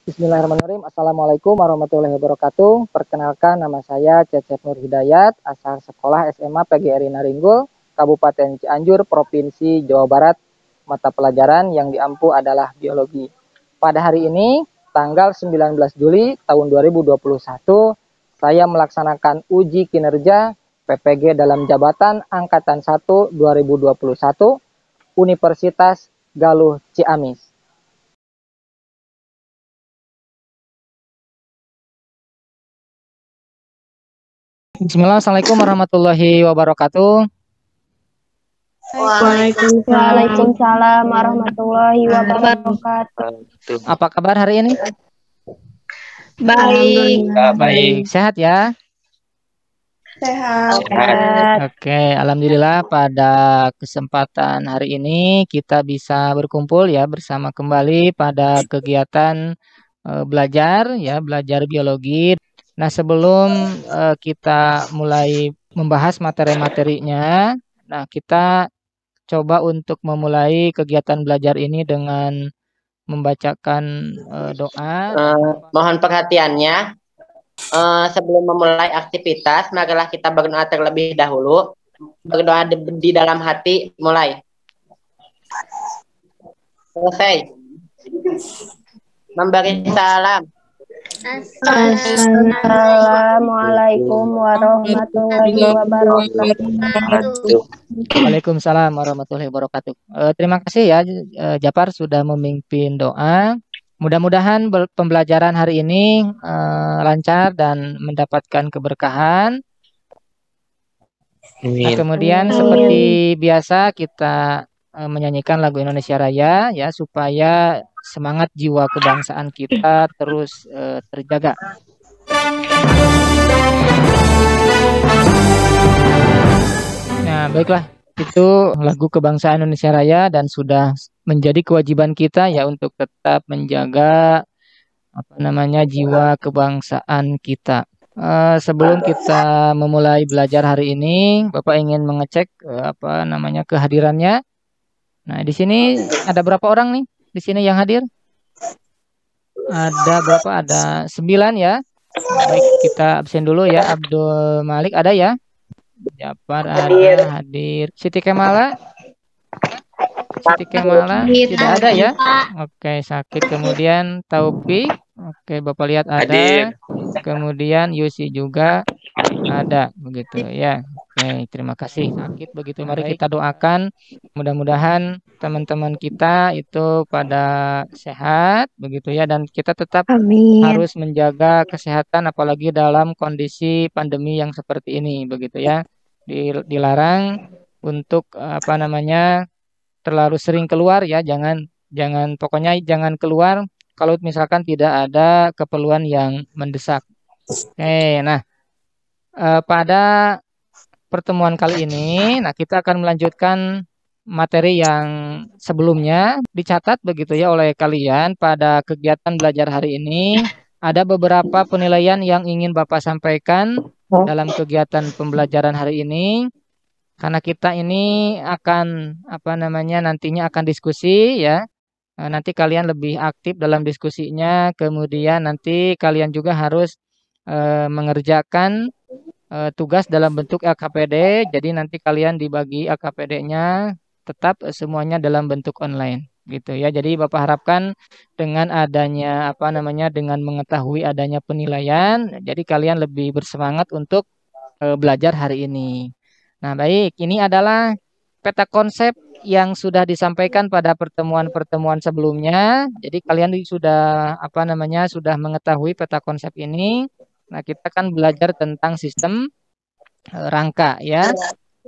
Bismillahirrahmanirrahim. Assalamualaikum warahmatullahi wabarakatuh. Perkenalkan, nama saya Cecep Nur Hidayat, asal sekolah SMA PGRI Naringgul, Kabupaten Cianjur, Provinsi Jawa Barat. Mata pelajaran yang diampu adalah biologi. Pada hari ini, tanggal 19 Juli tahun 2021, saya melaksanakan uji kinerja PPG dalam jabatan Angkatan 1 2021 Universitas Galuh Ciamis. Bismillah, Assalamualaikum warahmatullahi wabarakatuh. Waalaikumsalam warahmatullahi wabarakatuh. Apa kabar hari ini? Baik. Baik, sehat ya? Sehat. Oke, alhamdulillah pada kesempatan hari ini kita bisa berkumpul ya bersama kembali pada kegiatan belajar biologi. Nah, sebelum kita mulai membahas materi-materinya, nah kita coba untuk memulai kegiatan belajar ini dengan membacakan doa. Mohon perhatiannya, sebelum memulai aktivitas, marilah kita berdoa terlebih dahulu. Berdoa di dalam hati, mulai. Selesai. Memberi salam. Assalamualaikum warahmatullahi wabarakatuh. Waalaikumsalam warahmatullahi wabarakatuh. Terima kasih ya Japar sudah memimpin doa. Mudah-mudahan pembelajaran hari ini lancar dan mendapatkan keberkahan. Nah, kemudian seperti biasa kita menyanyikan lagu Indonesia Raya ya supaya semangat jiwa kebangsaan kita terus terjaga. Nah, baiklah, itu lagu kebangsaan Indonesia Raya dan sudah menjadi kewajiban kita ya untuk tetap menjaga jiwa kebangsaan kita. Sebelum kita memulai belajar hari ini, Bapak ingin mengecek kehadirannya. Nah, di sini ada berapa orang nih? Di sini yang hadir? Ada berapa? Ada 9 ya. Baik, kita absen dulu ya. Abdul Malik ada ya? Japar ada hadir. Siti Kemala? Siti Kemala tidak ada ya? Oke, sakit. Kemudian Taufik. Oke, Bapak lihat ada. Kemudian Yusi juga ada begitu ya. Oke, terima kasih. Sakit begitu. Mari kita doakan mudah-mudahan teman-teman kita itu pada sehat begitu ya dan kita tetap harus menjaga kesehatan apalagi dalam kondisi pandemi yang seperti ini begitu ya. Dilarang untuk terlalu sering keluar ya. Pokoknya jangan keluar kalau misalkan tidak ada keperluan yang mendesak. Oke, nah pada pertemuan kali ini, nah kita akan melanjutkan materi yang sebelumnya dicatat begitu ya oleh kalian pada kegiatan belajar hari ini. Ada beberapa penilaian yang ingin Bapak sampaikan dalam kegiatan pembelajaran hari ini. Karena kita ini akan nantinya akan diskusi ya. Nanti kalian lebih aktif dalam diskusinya. Kemudian nanti kalian juga harus mengerjakan tugas dalam bentuk LKPD. Jadi nanti kalian dibagi LKPD-nya tetap semuanya dalam bentuk online gitu ya. Jadi Bapak harapkan dengan adanya dengan mengetahui adanya penilaian, jadi kalian lebih bersemangat untuk belajar hari ini. Nah, baik, ini adalah peta konsep yang sudah disampaikan pada pertemuan-pertemuan sebelumnya. Jadi kalian sudah sudah mengetahui peta konsep ini. Nah, kita akan belajar tentang sistem rangka ya.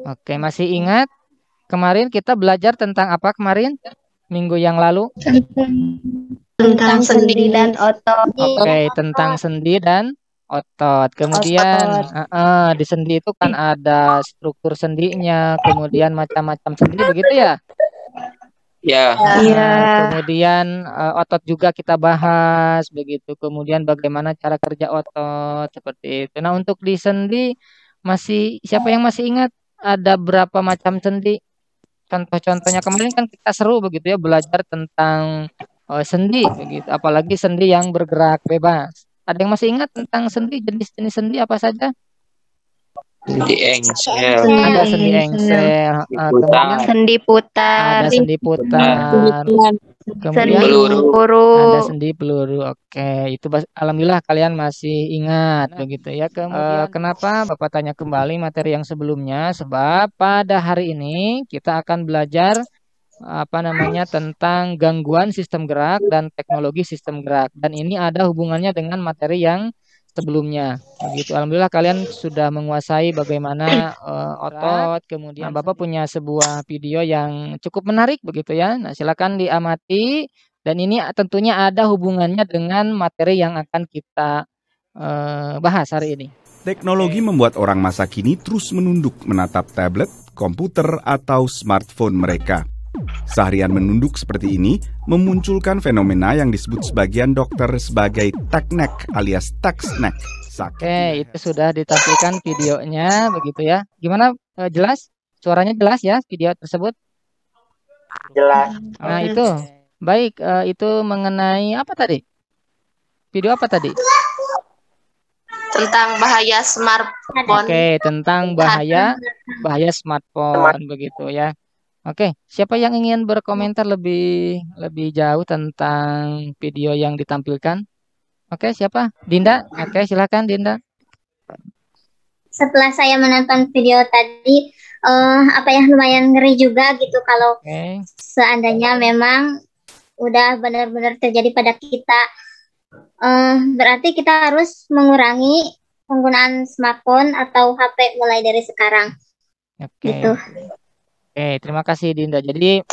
Oke, masih ingat kemarin kita belajar tentang apa kemarin? Minggu yang lalu? Tentang sendi dan otot. Oke, tentang sendi dan otot. Kemudian di sendi itu kan ada struktur sendinya, kemudian macam-macam sendi begitu ya? Ya. Kemudian otot juga kita bahas begitu. Kemudian bagaimana cara kerja otot seperti itu. Nah, untuk di sendi siapa yang masih ingat ada berapa macam sendi? Contoh-contohnya kemarin kan kita seru begitu ya belajar tentang sendi begitu. Apalagi sendi yang bergerak bebas. Ada yang masih ingat tentang sendi, jenis-jenis sendi apa saja? Sendi engsel. Ada sendi engsel, kemudian Sendi putar, ada sendi putar, kemudian sendi ada peluru. sendi peluru. Oke, itu alhamdulillah kalian masih ingat begitu ya. Kemudian kenapa Bapak tanya kembali materi yang sebelumnya? Sebab pada hari ini kita akan belajar tentang gangguan sistem gerak dan teknologi sistem gerak. Dan ini ada hubungannya dengan materi yang sebelumnya. Begitu. Alhamdulillah kalian sudah menguasai bagaimana otot. Kemudian Bapak punya sebuah video yang cukup menarik begitu ya. Nah, silakan diamati. Dan ini tentunya ada hubungannya dengan materi yang akan kita bahas hari ini. Teknologi membuat orang masa kini terus menunduk menatap tablet, komputer, atau smartphone mereka. Seharian menunduk seperti ini memunculkan fenomena yang disebut sebagian dokter sebagai teknek alias text-neck. Oke, itu sudah ditampilkan videonya begitu ya. Gimana, jelas? Suaranya jelas ya video tersebut? Jelas. Nah, itu. Baik, itu mengenai apa tadi? Video apa tadi? Tentang bahaya smartphone. Oke, tentang bahaya smartphone begitu ya. Oke, siapa yang ingin berkomentar lebih jauh tentang video yang ditampilkan? Oke, siapa? Dinda? Oke, silakan Dinda. Setelah saya menonton video tadi, lumayan ngeri juga gitu kalau seandainya memang udah benar-benar terjadi pada kita. Berarti kita harus mengurangi penggunaan smartphone atau HP mulai dari sekarang. Gitu. Oke, terima kasih Dinda. Jadi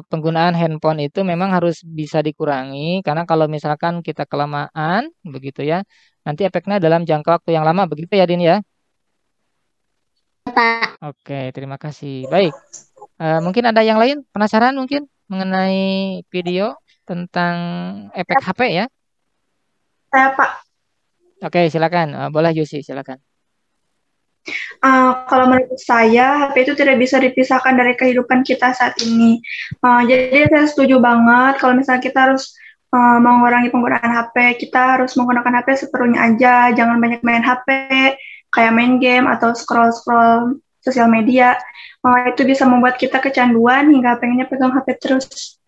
penggunaan handphone itu memang harus bisa dikurangi karena kalau misalkan kita kelamaan begitu ya, nanti efeknya dalam jangka waktu yang lama begitu ya Din ya. Pak. Oke, terima kasih. Baik, mungkin ada yang lain penasaran mungkin mengenai video tentang efek HP ya? Saya Pak. Oke, silakan. Boleh Yusi, silakan. Kalau menurut saya, HP itu tidak bisa dipisahkan dari kehidupan kita saat ini. Jadi saya setuju banget kalau misalnya kita harus mengurangi penggunaan HP, kita harus menggunakan HP seperlunya aja, jangan banyak main HP, kayak main game atau scroll-scroll sosial media. Itu bisa membuat kita kecanduan hingga pengennya pegang HP terus.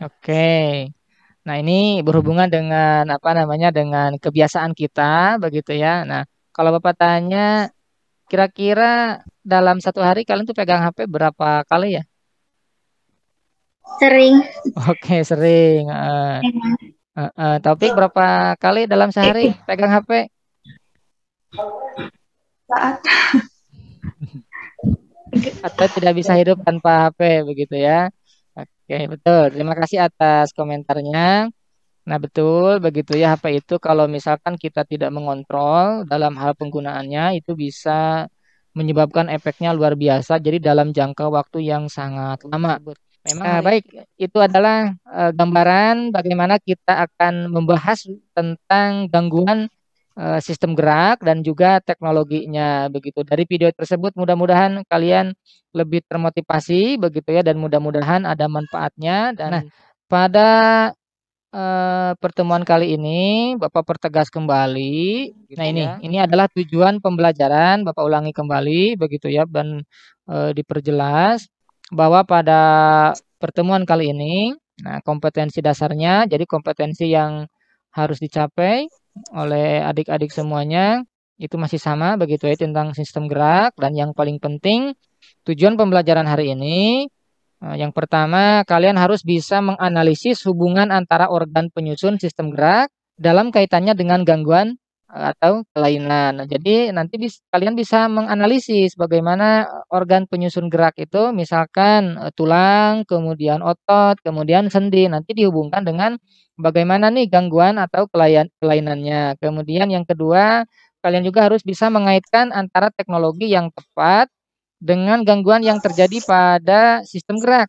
Oke. Nah, ini berhubungan dengan dengan kebiasaan kita begitu ya. Nah, kalau Bapak tanya kira-kira dalam satu hari kalian tuh pegang HP berapa kali ya? Sering. Oke, sering. Taufik berapa kali dalam sehari pegang HP? Saat. Atau tidak bisa hidup tanpa HP begitu ya? Oke, betul. Terima kasih atas komentarnya. Nah, betul begitu ya, HP itu kalau misalkan kita tidak mengontrol dalam hal penggunaannya itu bisa menyebabkan efeknya luar biasa jadi dalam jangka waktu yang sangat lama. Memang baik, itu adalah gambaran bagaimana kita akan membahas tentang gangguan sistem gerak dan juga teknologinya begitu. Dari video tersebut mudah-mudahan kalian lebih termotivasi begitu ya dan mudah-mudahan ada manfaatnya dan pada pertemuan kali ini Bapak pertegas kembali. Nah, ini adalah tujuan pembelajaran, Bapak ulangi kembali begitu ya dan diperjelas bahwa pada pertemuan kali ini kompetensi dasarnya jadi kompetensi yang harus dicapai oleh adik-adik semuanya itu masih sama begitu ya tentang sistem gerak dan yang paling penting tujuan pembelajaran hari ini yang pertama, kalian harus bisa menganalisis hubungan antara organ penyusun sistem gerak dalam kaitannya dengan gangguan atau kelainan. Jadi nanti kalian bisa menganalisis bagaimana organ penyusun gerak itu, misalkan tulang, kemudian otot, kemudian sendi. Nanti dihubungkan dengan bagaimana nih gangguan atau kelainannya. Kemudian yang kedua, kalian juga harus bisa mengaitkan antara teknologi yang tepat dengan gangguan yang terjadi pada sistem gerak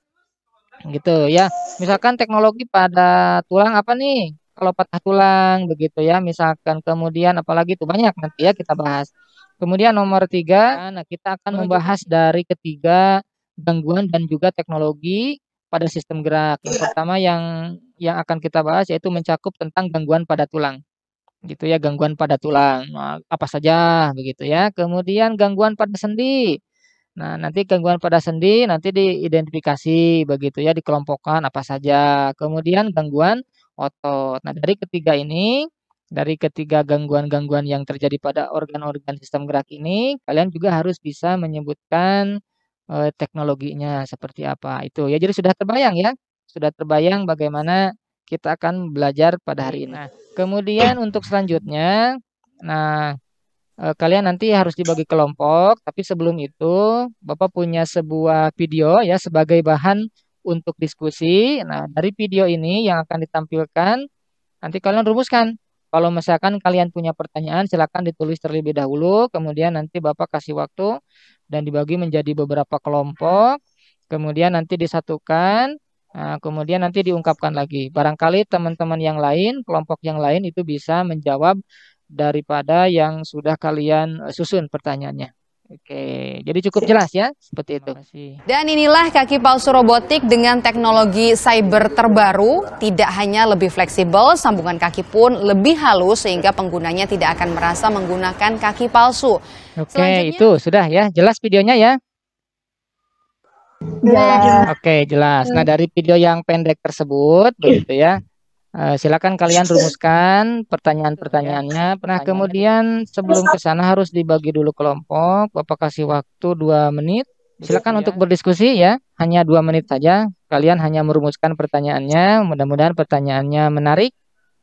gitu ya. Misalkan teknologi pada tulang apa nih? Kalau patah tulang begitu ya, misalkan kemudian apalagi itu banyak nanti ya kita bahas. Kemudian nomor 3, kita akan membahas dari ketiga gangguan dan juga teknologi pada sistem gerak. Yang pertama yang akan kita bahas yaitu mencakup tentang gangguan pada tulang. Gitu ya, gangguan pada tulang. Nah, apa saja begitu ya. Kemudian gangguan pada sendi. Nah, nanti gangguan pada sendi nanti diidentifikasi begitu ya, dikelompokkan apa saja. Kemudian gangguan otot. Nah, dari ketiga gangguan-gangguan yang terjadi pada organ-organ sistem gerak ini, kalian juga harus bisa menyebutkan teknologinya seperti apa itu ya. Jadi sudah terbayang ya, sudah terbayang bagaimana kita akan belajar pada hari ini. Nah, kemudian untuk selanjutnya, nah kalian nanti harus dibagi kelompok, tapi sebelum itu Bapak punya sebuah video ya sebagai bahan untuk diskusi. Nah, dari video ini yang akan ditampilkan nanti kalian rumuskan. Kalau misalkan kalian punya pertanyaan, silakan ditulis terlebih dahulu, kemudian nanti Bapak kasih waktu dan dibagi menjadi beberapa kelompok, kemudian nanti disatukan, nah, kemudian nanti diungkapkan lagi. Barangkali teman-teman yang lain, kelompok yang lain itu bisa menjawab daripada yang sudah kalian susun pertanyaannya. Oke, jadi cukup jelas ya, seperti itu. Dan inilah kaki palsu robotik dengan teknologi cyber terbaru. Tidak hanya lebih fleksibel, sambungan kaki pun lebih halus sehingga penggunanya tidak akan merasa menggunakan kaki palsu. Oke, itu sudah ya, jelas videonya ya? Jelas. Oke, jelas. Nah, dari video yang pendek tersebut, begitu ya. Silakan kalian rumuskan pertanyaan-pertanyaannya. Nah, kemudian sebelum ke sana harus dibagi dulu kelompok. Bapak kasih waktu 2 menit. Silakan untuk berdiskusi ya. Hanya 2 menit saja. Kalian hanya merumuskan pertanyaannya. Mudah-mudahan pertanyaannya menarik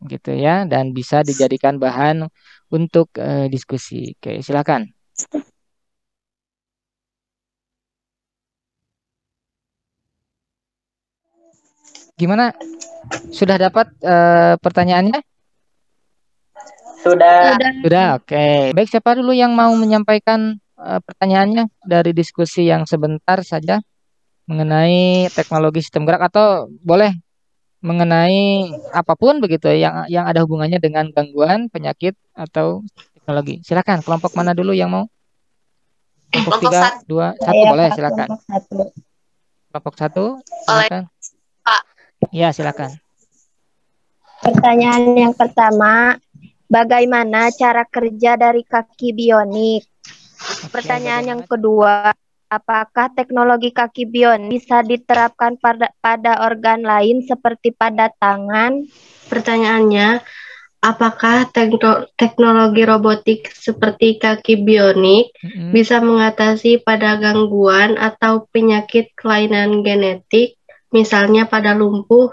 gitu ya dan bisa dijadikan bahan untuk diskusi. Oke, silakan. Gimana? Sudah dapat pertanyaannya? Sudah, oke. Baik, siapa dulu yang mau menyampaikan pertanyaannya dari diskusi yang sebentar saja mengenai teknologi sistem gerak atau boleh mengenai apapun begitu yang ada hubungannya dengan gangguan, penyakit atau teknologi. Silakan, kelompok mana dulu yang mau? Kelompok 3, 2, 1 boleh, silakan. Kelompok 1, silakan. Ya, silakan. Pertanyaan yang pertama, bagaimana cara kerja dari kaki bionik? Pertanyaan yang kedua, apakah teknologi kaki bionik bisa diterapkan pada organ lain seperti pada tangan? Pertanyaannya, apakah teknologi robotik seperti kaki bionik bisa mengatasi pada gangguan atau penyakit kelainan genetik, misalnya pada lumpuh?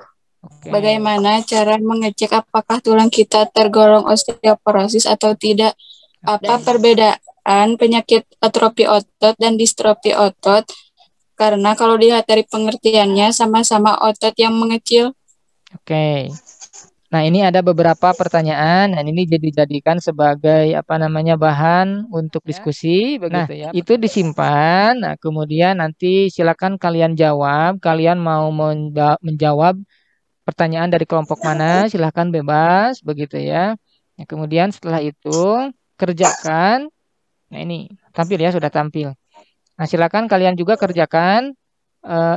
Bagaimana cara mengecek apakah tulang kita tergolong osteoporosis atau tidak? Apa perbedaan penyakit atrofi otot dan distrofi otot? Karena kalau dilihat dari pengertiannya sama-sama otot yang mengecil. Oke. Nah, ini ada beberapa pertanyaan dan ini dijadikan sebagai bahan untuk diskusi begitu ya. Itu disimpan. Nah, kemudian nanti silakan kalian jawab. Kalian mau menjawab pertanyaan dari kelompok mana, silahkan bebas begitu ya. Nah, kemudian setelah itu kerjakan. Nah, ini tampil ya, sudah tampil. Nah, silakan kalian juga kerjakan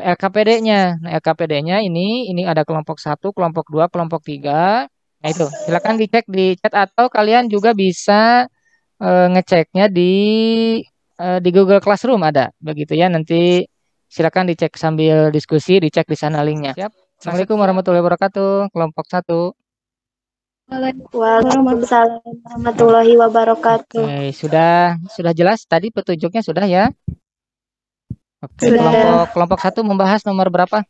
LKPD-nya. Nah, LKPD-nya ini ada kelompok 1, kelompok 2, kelompok 3. Nah, itu silakan dicek di chat atau kalian juga bisa ngeceknya di Google Classroom ada begitu ya. Nanti silakan dicek sambil diskusi, dicek di sana linknya. Siap. Assalamualaikum warahmatullahi wabarakatuh. Kelompok 1. Waalaikumsalam warahmatullahi wabarakatuh. Oke, sudah jelas tadi petunjuknya sudah ya? Oke, kelompok 1 membahas nomor berapa?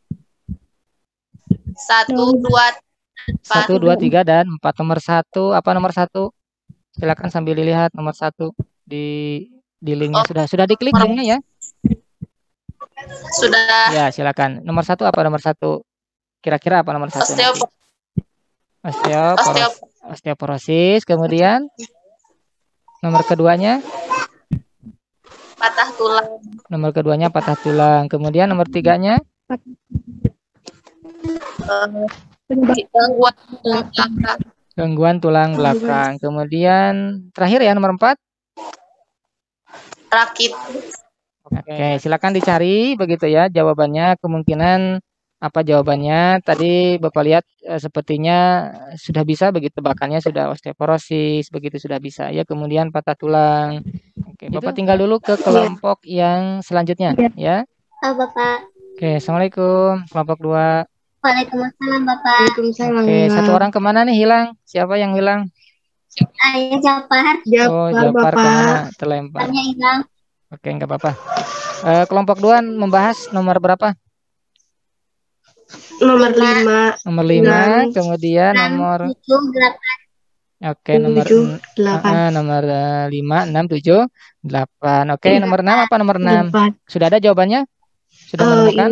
1, 2, 1, 2, 3 dan 4. Nomor 1, apa nomor 1? Silakan sambil dilihat nomor 1 di linknya sudah diklik linknya ya? Sudah. Ya, silakan. Nomor 1 apa nomor 1? Kira-kira apa nomor 1? Osteoporosis. Kemudian nomor keduanya patah tulang. Nomor keduanya patah tulang. Kemudian nomor 3-nya gangguan tulang belakang. Kemudian terakhir ya nomor 4 rakit. Oke, silakan dicari begitu ya jawabannya. Kemungkinan Apa jawabannya? Tadi Bapak lihat sepertinya sudah bisa begitu, tebakannya sudah osteoporosis, begitu sudah bisa. Ya, kemudian patah tulang. Oke, Bapak tinggal dulu ke kelompok yang selanjutnya, ya. Oh, Bapak. Oke, Assalamualaikum. Kelompok 2. Waalaikumsalam, Bapak. Waalaikumsalam. Oke, satu orang kemana nih hilang? Siapa yang hilang? Ayah Japar. Oh, Japar kemana? Terlempar. Tanya hilang. Oke, nggak apa-apa. Kelompok 2 membahas nomor berapa? Nomor 5. Nomor 5, kemudian nomor 7, 8. Oke, nomor 8. Nomor 5, 6, 7, 8. Oke, nomor 6 apa nomor 6? Sudah ada jawabannya? Sudah menemukan?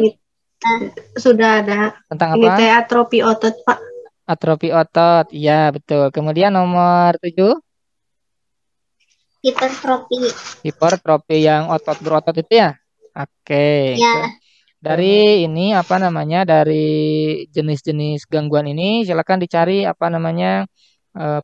Sudah ada. Tentang Ini apa? atrofi otot, Pak. Atrofi otot. Iya, betul. Kemudian nomor 7? Hipertrofi. Hipertrofi yang otot berotot itu ya? Oke. Ya. Dari ini apa namanya? Dari jenis-jenis gangguan ini silakan dicari apa namanya?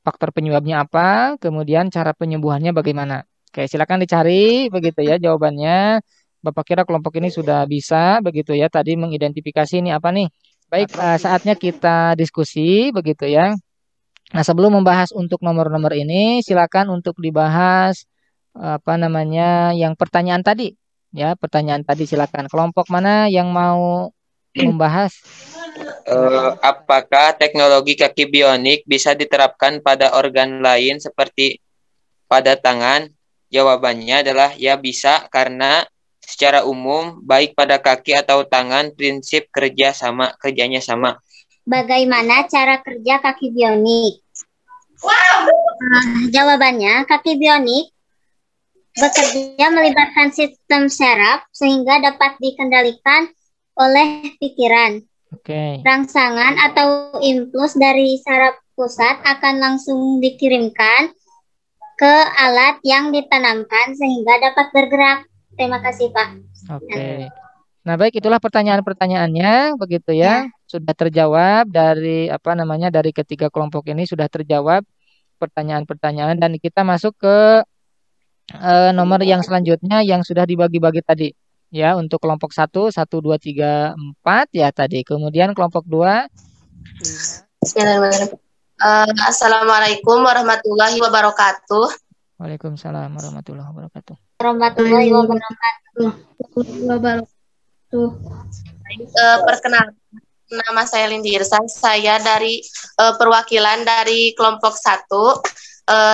Faktor penyebabnya apa, kemudian cara penyembuhannya bagaimana. Oke, silakan dicari begitu ya jawabannya. Bapak kira kelompok ini sudah bisa begitu ya tadi mengidentifikasi ini apa nih. Baik, saatnya kita diskusi begitu ya. Nah, sebelum membahas untuk nomor-nomor ini, silakan untuk dibahas apa namanya yang pertanyaan tadi. Ya, pertanyaan tadi silakan. Kelompok mana yang mau membahas? Apakah teknologi kaki bionik bisa diterapkan pada organ lain seperti pada tangan? Jawabannya adalah ya bisa, karena secara umum baik pada kaki atau tangan prinsip kerjanya sama. Bagaimana cara kerja kaki bionik? Jawabannya, kaki bionik bekerja melibatkan sistem saraf sehingga dapat dikendalikan oleh pikiran. Rangsangan atau impuls dari saraf pusat akan langsung dikirimkan ke alat yang ditanamkan sehingga dapat bergerak. Terima kasih, Pak. Oke. Nah, baik, itulah pertanyaan-pertanyaannya begitu ya. Sudah terjawab dari apa namanya dari ketiga kelompok ini sudah terjawab pertanyaan-pertanyaan dan kita masuk ke nomor yang selanjutnya yang sudah dibagi-bagi tadi. Ya, untuk kelompok 1, 1, 2, 3, 4 ya tadi. Kemudian kelompok 2. Assalamualaikum warahmatullahi wabarakatuh. Waalaikumsalam warahmatullahi wabarakatuh. Warahmatullahi wabarakatuh. Perkenalkan, nama saya Lindi Irsan. Saya dari perwakilan dari kelompok 1.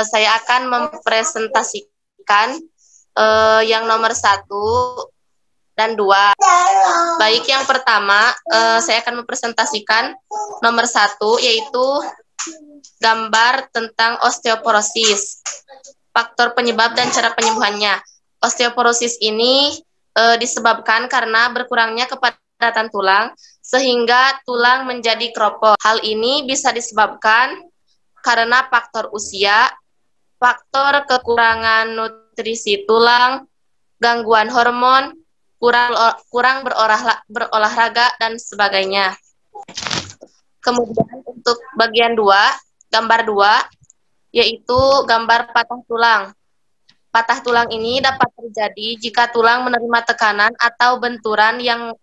Saya akan mempresentasikan yang nomor 1 dan 2. Baik, yang pertama saya akan mempresentasikan nomor 1, yaitu gambar tentang osteoporosis, faktor penyebab dan cara penyembuhannya. Osteoporosis ini disebabkan karena berkurangnya kepadatan tulang sehingga tulang menjadi keropos. Hal ini bisa disebabkan karena faktor usia, faktor kekurangan nutrisi tulang, gangguan hormon, kurang berolahraga, dan sebagainya. Kemudian untuk bagian 2, gambar 2, yaitu gambar patah tulang. Patah tulang ini dapat terjadi jika tulang menerima tekanan atau benturan yang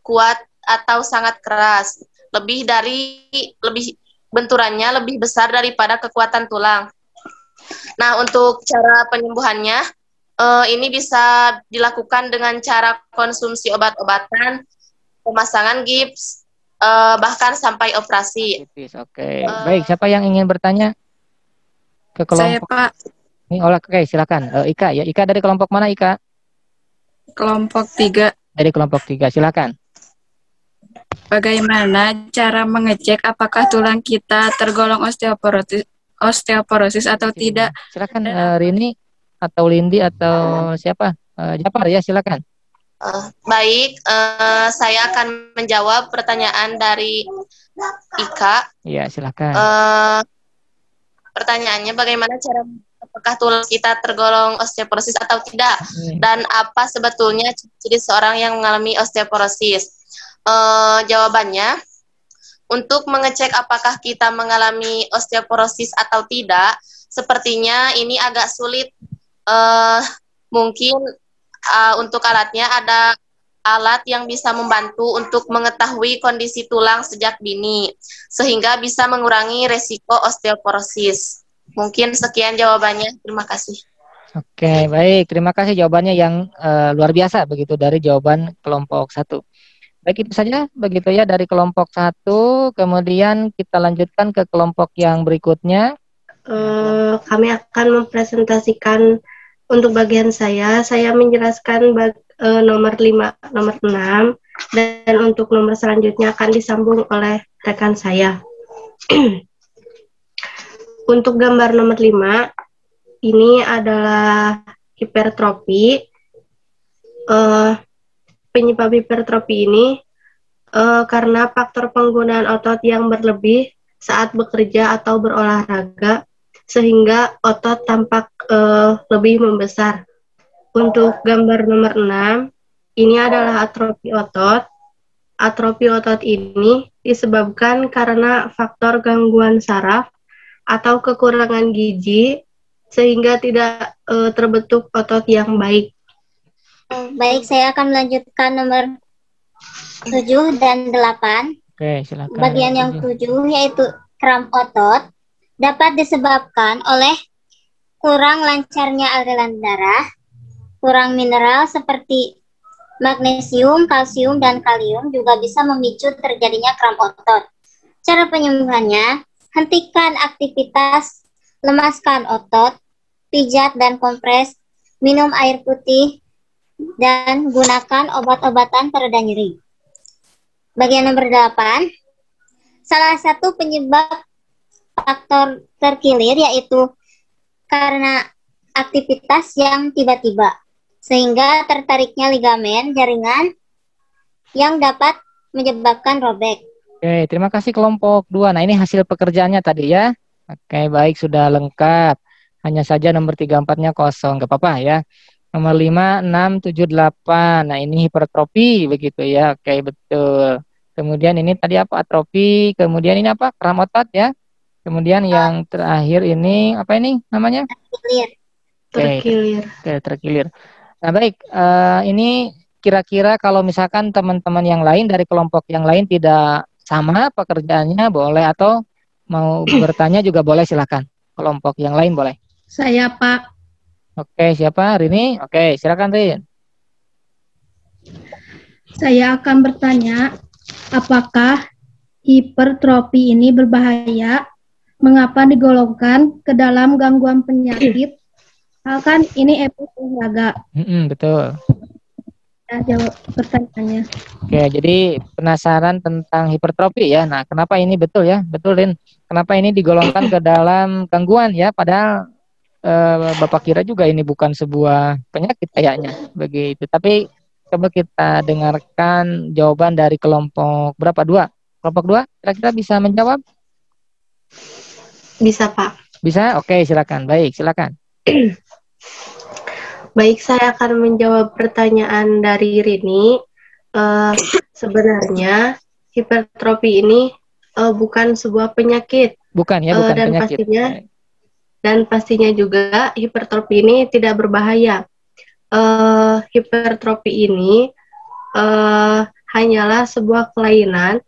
kuat atau sangat keras. Benturannya lebih besar daripada kekuatan tulang. Nah, untuk cara penyembuhannya, ini bisa dilakukan dengan cara konsumsi obat-obatan, pemasangan gips, bahkan sampai operasi. Oke, baik. Siapa yang ingin bertanya ke kelompok? Saya, Pak. Ini oke, silakan. Ika ya. Ika dari kelompok mana, Ika? Kelompok 3. Dari kelompok 3, silakan. Bagaimana cara mengecek apakah tulang kita tergolong osteoporosis atau tidak? Silakan Rini atau Lindi atau siapa? Japar ya, silakan. Baik, saya akan menjawab pertanyaan dari Ika. Iya, silakan. Pertanyaannya, bagaimana cara apakah tulang kita tergolong osteoporosis atau tidak, dan apa sebetulnya ciri seorang yang mengalami osteoporosis? Jawabannya, untuk mengecek apakah kita mengalami osteoporosis atau tidak, sepertinya ini agak sulit. Mungkin untuk alatnya ada alat yang bisa membantu untuk mengetahui kondisi tulang sejak dini, sehingga bisa mengurangi resiko osteoporosis. Mungkin sekian jawabannya. Terima kasih. Oke, baik. Terima kasih jawabannya yang luar biasa begitu dari jawaban kelompok 1. Baik, itu saja begitu ya dari kelompok 1. Kemudian kita lanjutkan ke kelompok yang berikutnya. Kami akan mempresentasikan untuk bagian saya menjelaskan nomor 5, nomor 6, dan untuk nomor selanjutnya akan disambung oleh rekan saya. Untuk gambar nomor 5, ini adalah hipertrofi. Penyebab hipertrofi ini karena faktor penggunaan otot yang berlebih saat bekerja atau berolahraga, sehingga otot tampak lebih membesar. Untuk gambar nomor 6, ini adalah atrofi otot. Atrofi otot ini disebabkan karena faktor gangguan saraf atau kekurangan gizi, sehingga tidak terbentuk otot yang baik. Baik, saya akan melanjutkan nomor 7 dan 8. Oke, silakan. Bagian yang 7 yaitu kram otot dapat disebabkan oleh kurang lancarnya aliran darah, kurang mineral seperti magnesium, kalsium, dan kalium juga bisa memicu terjadinya kram otot. Cara penyembuhannya, hentikan aktivitas, lemaskan otot, pijat dan kompres, minum air putih, dan gunakan obat-obatan pereda nyeri. Bagian nomor 8, salah satu penyebab faktor terkilir yaitu karena aktivitas yang tiba-tiba, sehingga tertariknya ligamen jaringan yang dapat menyebabkan robek. Oke, terima kasih kelompok 2. Nah, ini hasil pekerjaannya tadi ya. Oke, baik, sudah lengkap. Hanya saja nomor 3, 4-nya kosong, nggak apa-apa ya. Nomor 5, 6, 7, 8. Nah, ini hipertrofi begitu ya. Oke, betul. Kemudian ini tadi apa? Atrofi. Kemudian ini apa? Kram otot ya. Kemudian yang terakhir ini apa ini namanya? Terkilir. Oke, terkilir. Nah, baik. Ini kira-kira kalau misalkan teman-teman yang lain dari kelompok yang lain tidak sama pekerjaannya boleh, atau mau bertanya juga boleh, silakan. Kelompok yang lain boleh. Saya, Pak. Oke, siapa? Rini? Oke, silakan Rin. Saya akan bertanya, apakah hipertrofi ini berbahaya? Mengapa digolongkan ke dalam gangguan penyakit? Kan ini efek olahraga. Betul. Ya, jawab pertanyaannya. Oke, jadi penasaran tentang hipertrofi ya. Nah, kenapa ini betul ya? Betul, Rin. Kenapa ini digolongkan ke dalam gangguan ya? Padahal Bapak kira juga ini bukan sebuah penyakit kayaknya begitu. Tapi coba kita dengarkan jawaban dari kelompok berapa? 2. Kelompok 2 kira-kira bisa menjawab? Bisa, Pak. Bisa? Oke, silakan. Baik, silakan. Baik, saya akan menjawab pertanyaan dari Rini. Sebenarnya hipertrofi ini bukan sebuah penyakit. Bukan ya, bukan penyakit. Dan pastinya juga hipertrofi ini tidak berbahaya. Hipertrofi ini hanyalah sebuah kelainan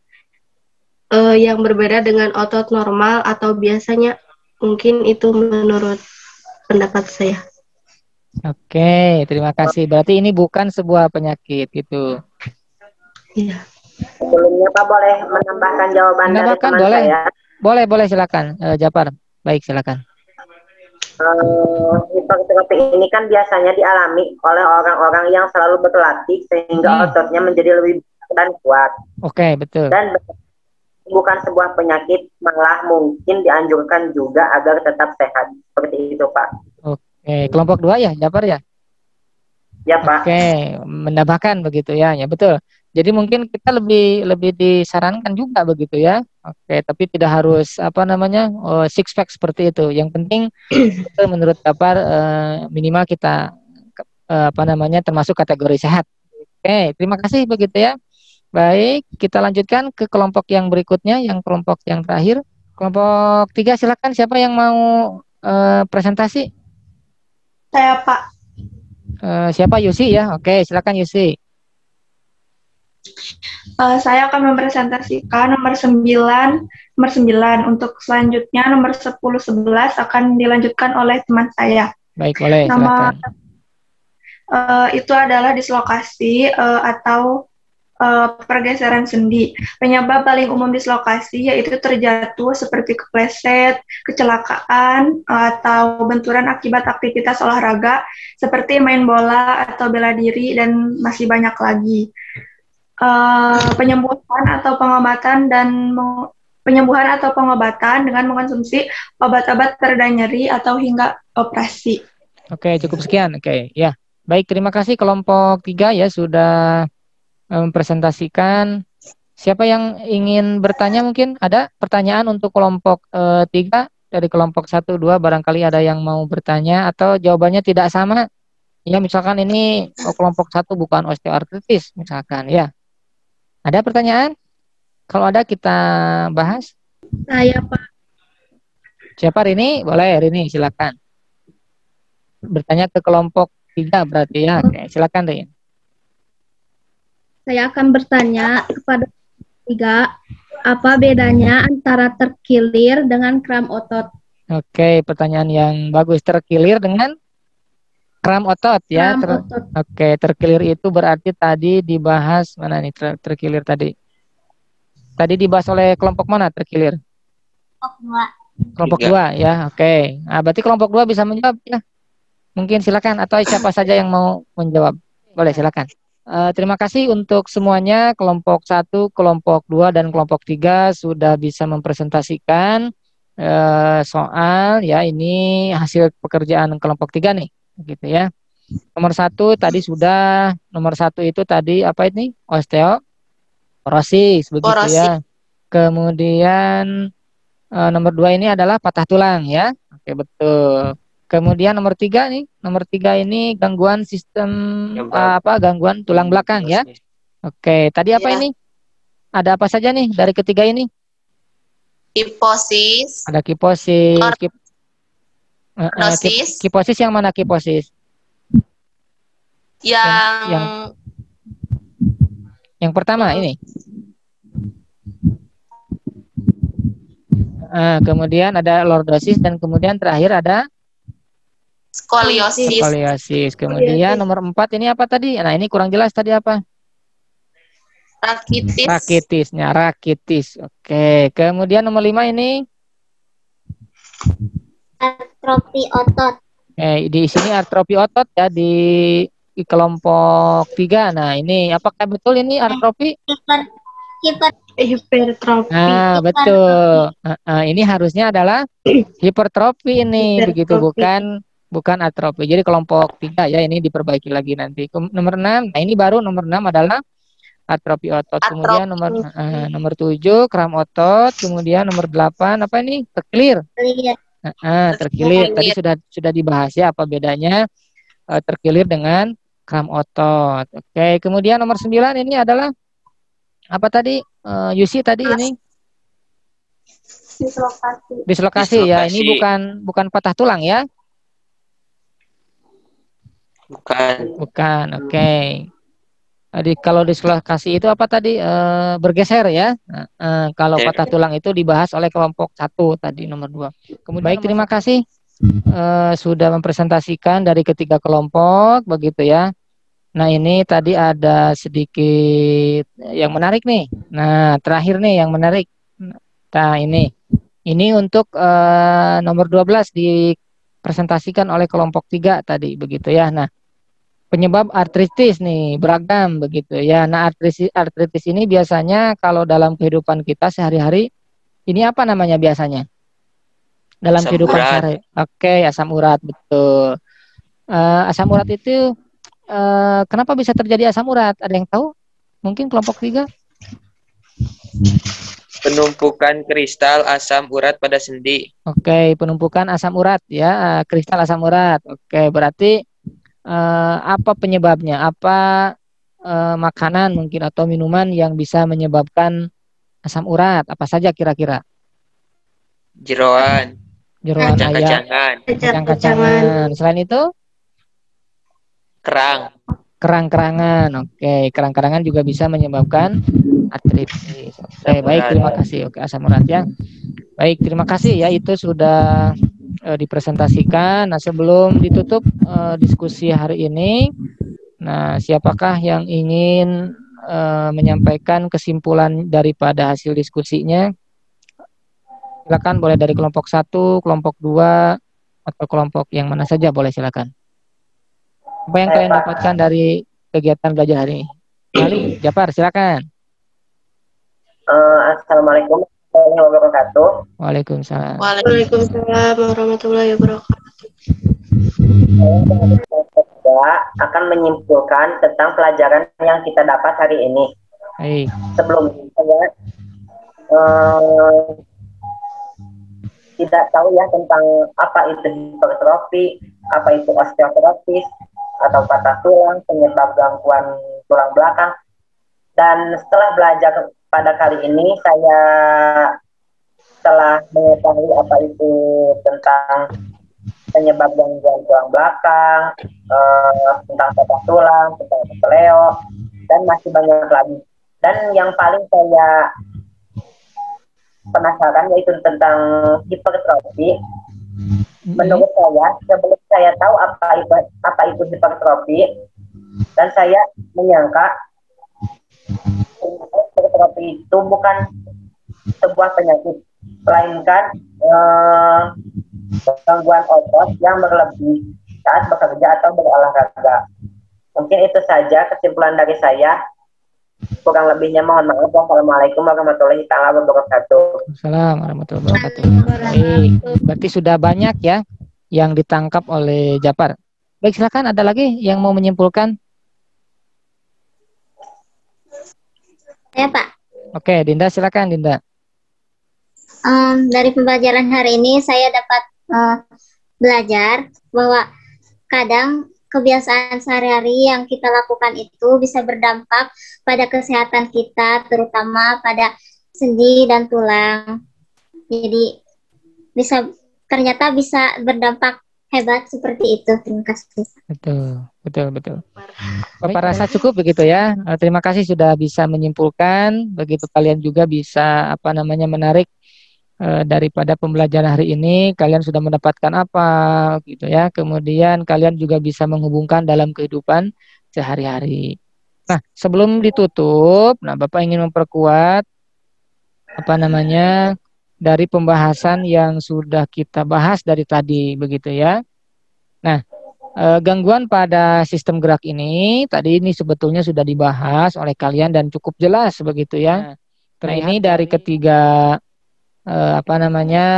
yang berbeda dengan otot normal atau biasanya. Mungkin itu menurut pendapat saya. Oke, terima kasih. Berarti ini bukan sebuah penyakit gitu. Iya. Sebelumnya Pak boleh menambahkan jawaban dari teman boleh. saya? Boleh silakan, Japar. Baik, silakan. Hipertrofi ini kan biasanya dialami oleh orang-orang yang selalu berlatih sehingga ototnya menjadi lebih besar dan kuat. Oke, betul. Dan bukan sebuah penyakit, malah mungkin dianjurkan juga agar tetap sehat. Seperti itu, Pak. Oke, kelompok 2 ya, Japar ya? Ya, Pak. Oke, menambahkan begitu ya, ya betul. Jadi mungkin kita lebih disarankan juga begitu ya. Oke, tapi tidak harus six pack seperti itu. Yang penting betul menurut Japar minimal kita termasuk kategori sehat. Oke, terima kasih begitu ya. Baik, kita lanjutkan ke kelompok yang berikutnya, yang kelompok yang terakhir. Kelompok 3 silakan, siapa yang mau presentasi? Saya, Pak. Siapa? Yusi ya? Oke, silakan Yusi. Saya akan mempresentasikan nomor 9. Untuk selanjutnya nomor 10, 11 akan dilanjutkan oleh teman saya. Baik, boleh. Nama Silakan. Itu adalah dislokasi atau pergeseran sendi. Penyebab paling umum dislokasi yaitu terjatuh seperti kepleset, kecelakaan, atau benturan akibat aktivitas olahraga seperti main bola atau bela diri, dan masih banyak lagi. Penyembuhan atau pengobatan dengan mengkonsumsi obat-obat pereda nyeri atau hingga operasi. Oke, cukup sekian. Oke, ya. Baik, terima kasih kelompok 3 ya sudah mempresentasikan. Siapa yang ingin bertanya, mungkin ada pertanyaan untuk kelompok 3 dari kelompok 1, 2, barangkali ada yang mau bertanya atau jawabannya tidak sama. Ya, misalkan ini kelompok 1 bukan osteoartritis misalkan ya. Ada pertanyaan? Kalau ada kita bahas. Saya, Pak. Siapa Rini? Boleh Rini, silakan. Bertanya ke kelompok 3 berarti ya. Oke, silakan Rini. Saya akan bertanya kepada 3, apa bedanya antara terkilir dengan kram otot? Oke, pertanyaan yang bagus. Terkilir dengan kram otot ya. Oke, terkilir itu berarti tadi dibahas mana nih terkilir tadi? Tadi dibahas oleh kelompok mana terkilir? Kelompok 2 ya. Oke. Nah, berarti kelompok 2 bisa menjawab ya. Mungkin silakan atau siapa saja yang mau menjawab. Boleh silakan. Terima kasih untuk semuanya, kelompok 1, kelompok 2, dan kelompok 3 sudah bisa mempresentasikan soal ya, ini hasil pekerjaan kelompok 3 nih, gitu ya. Nomor 1 tadi sudah, nomor 1 itu tadi apa ini? Osteoporosis, begitu ya. Kemudian nomor 2 ini adalah patah tulang ya. Oke, betul. Kemudian nomor 3 nih, nomor 3 ini gangguan sistem gangguan tulang belakang ya. Oke, tadi apa ini? Ada apa saja nih dari ketiga ini? Kiposis. Ada kiposis. Kiposis yang mana kiposis? Yang pertama ini. Kemudian ada lordosis dan kemudian terakhir ada skoliosis. Kemudian nomor 4 ini apa tadi? Nah, ini kurang jelas tadi apa? Rakitis. Oke. Kemudian nomor 5 ini atrofi otot. Di sini atrofi otot ya di kelompok 3. Nah, ini apakah betul ini atrofi? Hipertrofi. Nah, betul. Ini harusnya adalah hipertrofi ini, begitu bukan atrofi. Jadi kelompok 3 ya, ini diperbaiki lagi nanti. Nomor 6, nah ini baru nomor 6 adalah atrofi otot. Kemudian nomor 7 kram otot, kemudian nomor 8 apa ini? Terkilir. Terkilir. Tadi sudah dibahas ya apa bedanya terkilir dengan kram otot. Oke, kemudian nomor 9 ini adalah apa tadi? Yusi tadi ini dislokasi ya. Ini bukan patah tulang ya. Bukan. Oke. Jadi kalau dislokasi itu apa tadi? Bergeser ya. Kalau patah tulang itu dibahas oleh kelompok 1 tadi nomor 2. Kemudian baik, terima kasih sudah mempresentasikan dari ketiga kelompok begitu ya. Nah, ini tadi ada sedikit yang menarik nih. Nah, terakhir nih yang menarik. Nah, ini untuk nomor 12 dipresentasikan oleh kelompok 3 tadi begitu ya. Nah, penyebab artritis nih beragam begitu ya. Nah, artritis ini biasanya kalau dalam kehidupan kita sehari-hari ini apa namanya biasanya? Dalam kehidupan sehari. Oke, asam urat, betul. Asam urat itu kenapa bisa terjadi asam urat? Ada yang tahu? Mungkin kelompok 3? Penumpukan kristal asam urat pada sendi. Oke, penumpukan asam urat ya, kristal asam urat. Oke, berarti apa penyebabnya? Apa makanan mungkin atau minuman yang bisa menyebabkan asam urat? Apa saja kira-kira? Jeroan ayam, kacang-kacangan. Selain itu? Kerang. kerang-kerangan. Oke, kerang-kerangan juga bisa menyebabkan artritis. Oke, baik, terima kasih. Oke, asam urat ya. Baik, terima kasih ya, itu sudah dipresentasikan. Nah, sebelum ditutup diskusi hari ini, nah, siapakah yang ingin menyampaikan kesimpulan daripada hasil diskusinya? Silakan, boleh dari kelompok 1, kelompok 2, atau kelompok yang mana saja, boleh silakan. Apa yang kalian dapatkan dari kegiatan belajar hari ini? Ali, Japar, silakan. Assalamualaikum warahmatullahi wabarakatuh. Waalaikumsalam. Waalaikumsalam warahmatullahi wabarakatuh. Saya akan menyimpulkan tentang pelajaran yang kita dapat hari ini. Hey. Sebelumnya saya tidak tahu ya tentang apa itu hipertrofi, apa itu osteoporosis atau patah tulang, penyebab gangguan tulang belakang. Dan setelah belajar pada kali ini, saya telah mengetahui apa itu tentang penyebab gangguan tulang belakang, tentang patah tulang, tentang keseleo, dan masih banyak lagi. Dan yang paling saya penasaran yaitu tentang hipertrofi. Menurut saya, sebelum saya tahu apa itu hipertrofi, dan saya menyangka hipertrofi itu bukan sebuah penyakit, melainkan gangguan otot yang berlebih saat bekerja atau berolahraga. Mungkin itu saja kesimpulan dari saya. Kurang lebihnya mohon maaf. Wassalamualaikum warahmatullahi wabarakatuh. Assalamualaikum warahmatullahi wabarakatuh. Berarti sudah banyak ya yang ditangkap oleh Japar. Baik, silakan, ada lagi yang mau menyimpulkan? Ya, Pak. Oke, Dinda, silakan, Dinda. Dari pembelajaran hari ini saya dapat belajar bahwa kadang kebiasaan sehari-hari yang kita lakukan itu bisa berdampak pada kesehatan kita, terutama pada sendi dan tulang. Jadi ternyata bisa berdampak hebat seperti itu. Terima kasih. Betul. Bapak rasa cukup begitu ya. Terima kasih sudah bisa menyimpulkan. Begitu kalian juga bisa menarik daripada pembelajaran hari ini, kalian sudah mendapatkan apa gitu ya. Kemudian kalian juga bisa menghubungkan dalam kehidupan sehari-hari. Nah, sebelum ditutup, Bapak ingin memperkuat dari pembahasan yang sudah kita bahas dari tadi begitu ya. Nah, gangguan pada sistem gerak ini tadi ini sebetulnya sudah dibahas oleh kalian dan cukup jelas begitu ya. Nah, ini dari ketiga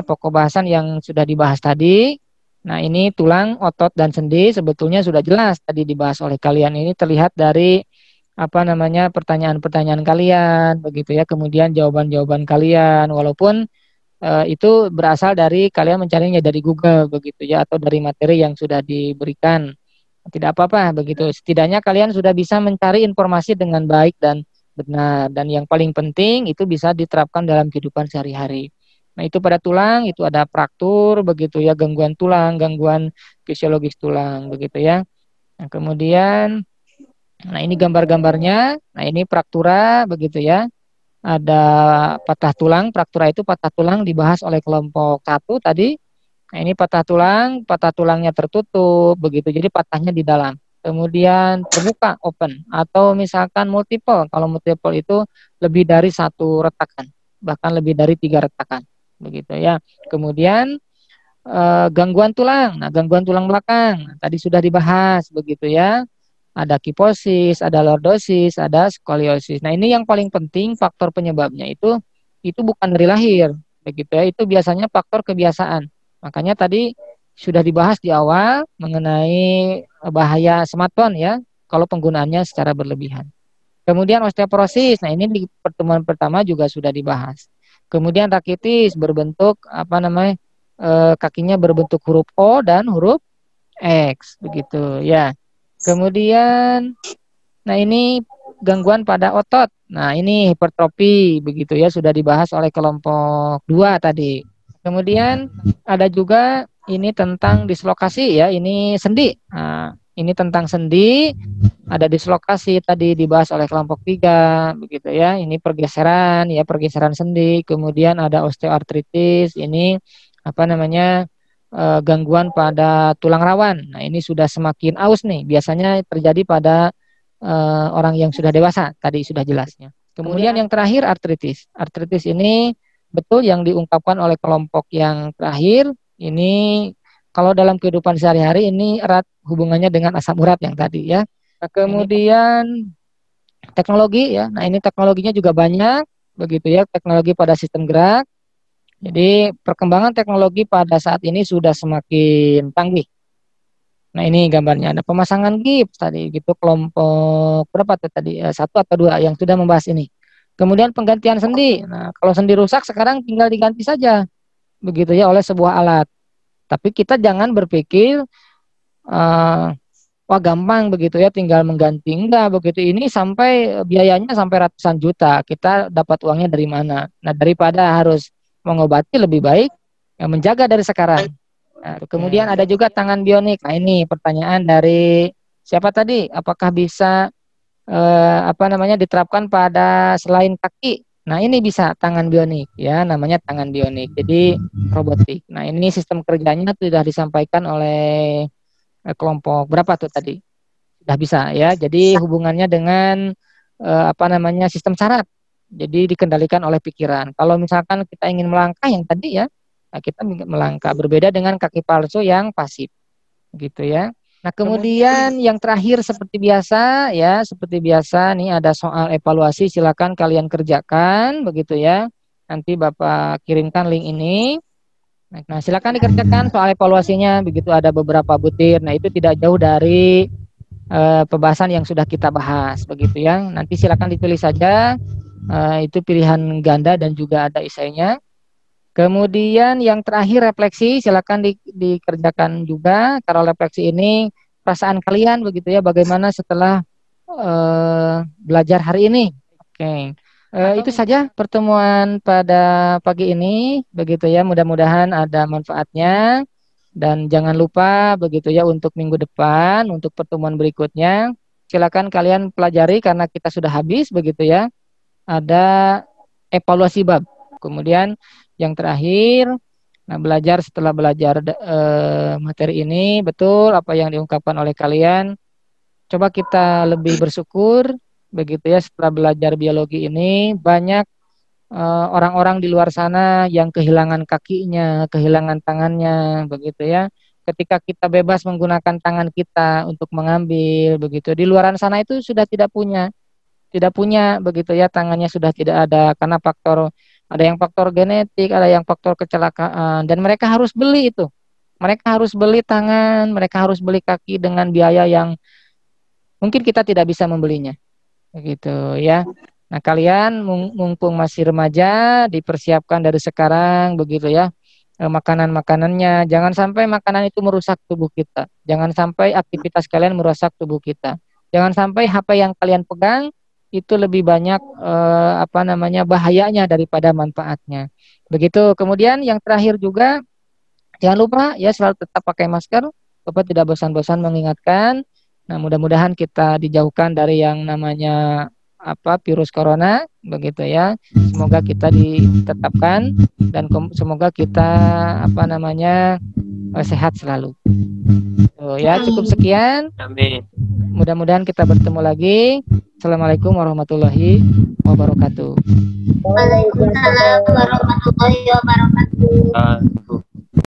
pokok bahasan yang sudah dibahas tadi. Nah, ini tulang, otot, dan sendi sebetulnya sudah jelas tadi dibahas oleh kalian. Ini terlihat dari pertanyaan-pertanyaan kalian begitu ya, kemudian jawaban-jawaban kalian, walaupun itu berasal dari kalian mencarinya dari Google begitu ya, atau dari materi yang sudah diberikan. Tidak apa-apa begitu, setidaknya kalian sudah bisa mencari informasi dengan baik dan benar, dan yang paling penting itu bisa diterapkan dalam kehidupan sehari-hari. Nah, itu pada tulang itu ada fraktur begitu ya, gangguan tulang, gangguan fisiologis tulang begitu ya. Nah, kemudian ini gambar-gambarnya. Nah, ini fraktura begitu ya. Ada patah tulang, fraktura itu patah tulang dibahas oleh kelompok 1 tadi. Nah, ini patah tulangnya tertutup begitu. Jadi patahnya di dalam. Kemudian terbuka, open, atau misalkan multiple. Kalau multiple itu lebih dari 1 retakan, bahkan lebih dari 3 retakan, begitu ya. Kemudian gangguan tulang. Nah, gangguan tulang belakang tadi sudah dibahas, begitu ya. Ada kiposis, ada lordosis, ada skoliosis. Nah, ini yang paling penting faktor penyebabnya itu bukan dari lahir, begitu ya. Itu biasanya faktor kebiasaan. Makanya tadi sudah dibahas di awal mengenai bahaya smartphone ya, kalau penggunaannya secara berlebihan. Kemudian osteoporosis, nah ini di pertemuan pertama juga sudah dibahas. Kemudian rakitis berbentuk kakinya berbentuk huruf O dan huruf X, begitu ya. Kemudian, nah ini gangguan pada otot, nah ini hipertrofi, begitu ya, sudah dibahas oleh kelompok 2 tadi. Kemudian ada juga ini tentang dislokasi ya, ini sendi. Nah, Ini tentang sendi, ada dislokasi tadi dibahas oleh kelompok 3 begitu ya. Ini pergeseran ya, pergeseran sendi. Kemudian ada osteoartritis, ini apa namanya? Gangguan pada tulang rawan. Nah, ini sudah semakin aus nih. Biasanya terjadi pada orang yang sudah dewasa, tadi sudah jelasnya. Kemudian yang terakhir artritis. Artritis ini betul yang diungkapkan oleh kelompok yang terakhir, ini kalau dalam kehidupan sehari-hari ini erat hubungannya dengan asam urat yang tadi ya. Nah, kemudian teknologi ya. Nah, ini teknologinya juga banyak begitu ya, teknologi pada sistem gerak. Jadi perkembangan teknologi pada saat ini sudah semakin canggih. Nah, ini gambarnya ada pemasangan gips tadi gitu, kelompok berapa tuh tadi? 1 atau 2 yang sudah membahas ini. Kemudian penggantian sendi. Nah, kalau sendi rusak sekarang tinggal diganti saja begitu ya oleh sebuah alat. Tapi kita jangan berpikir wah gampang begitu ya tinggal mengganti. Enggak begitu, ini sampai biayanya sampai ratusan juta. Kita dapat uangnya dari mana? Nah, daripada harus mengobati lebih baik ya menjaga dari sekarang. Nah, kemudian ada juga tangan bionik. Nah, ini pertanyaan dari siapa tadi? Apakah bisa diterapkan pada selain kaki? Nah, ini bisa tangan bionik ya, namanya tangan bionik. Jadi robotik. Nah, ini sistem kerjanya sudah disampaikan oleh kelompok berapa tuh tadi? Sudah bisa ya. Jadi hubungannya dengan sistem saraf. Jadi dikendalikan oleh pikiran. Kalau misalkan kita ingin melangkah yang tadi ya, nah kita melangkah, berbeda dengan kaki palsu yang pasif. Gitu ya. Nah, kemudian yang terakhir seperti biasa ya, seperti biasa nih ada soal evaluasi, silakan kalian kerjakan begitu ya. Nanti Bapak kirimkan link ini. Nah, silakan dikerjakan soal evaluasinya, begitu ada beberapa butir. Nah, itu tidak jauh dari pembahasan yang sudah kita bahas begitu ya. Nanti silakan ditulis saja. Itu pilihan ganda dan juga ada esainya. Kemudian yang terakhir refleksi, silakan dikerjakan juga. Kalau refleksi ini perasaan kalian begitu ya, bagaimana setelah belajar hari ini. Oke. Itu saja pertemuan pada pagi ini begitu ya. Mudah-mudahan ada manfaatnya dan jangan lupa begitu ya untuk minggu depan, untuk pertemuan berikutnya silakan kalian pelajari karena kita sudah habis begitu ya. Ada evaluasi bab. Kemudian yang terakhir, nah setelah belajar materi ini, betul apa yang diungkapkan oleh kalian. Coba kita lebih bersyukur, begitu ya, setelah belajar biologi ini, banyak orang-orang di luar sana yang kehilangan kakinya, kehilangan tangannya, begitu ya. Ketika kita bebas menggunakan tangan kita untuk mengambil, begitu. Di luaran sana itu sudah tidak punya, begitu ya, tangannya sudah tidak ada karena ada yang faktor genetik, ada yang faktor kecelakaan, dan mereka harus beli itu. Mereka harus beli tangan, mereka harus beli kaki dengan biaya yang mungkin kita tidak bisa membelinya. Begitu ya. Nah, kalian mumpung masih remaja, dipersiapkan dari sekarang begitu ya. Makanan-makanannya, jangan sampai makanan itu merusak tubuh kita. Jangan sampai aktivitas kalian merusak tubuh kita. Jangan sampai HP yang kalian pegang itu lebih banyak bahayanya daripada manfaatnya. Begitu. Kemudian yang terakhir juga jangan lupa ya selalu tetap pakai masker. Bapak tidak bosan-bosan mengingatkan. Nah, mudah-mudahan kita dijauhkan dari yang namanya virus corona begitu ya. Semoga kita ditetapkan dan semoga kita sehat selalu. Ya, cukup sekian. Amin. Mudah-mudahan kita bertemu lagi. Assalamualaikum warahmatullahi wabarakatuh. Waalaikumsalam warahmatullahi wabarakatuh.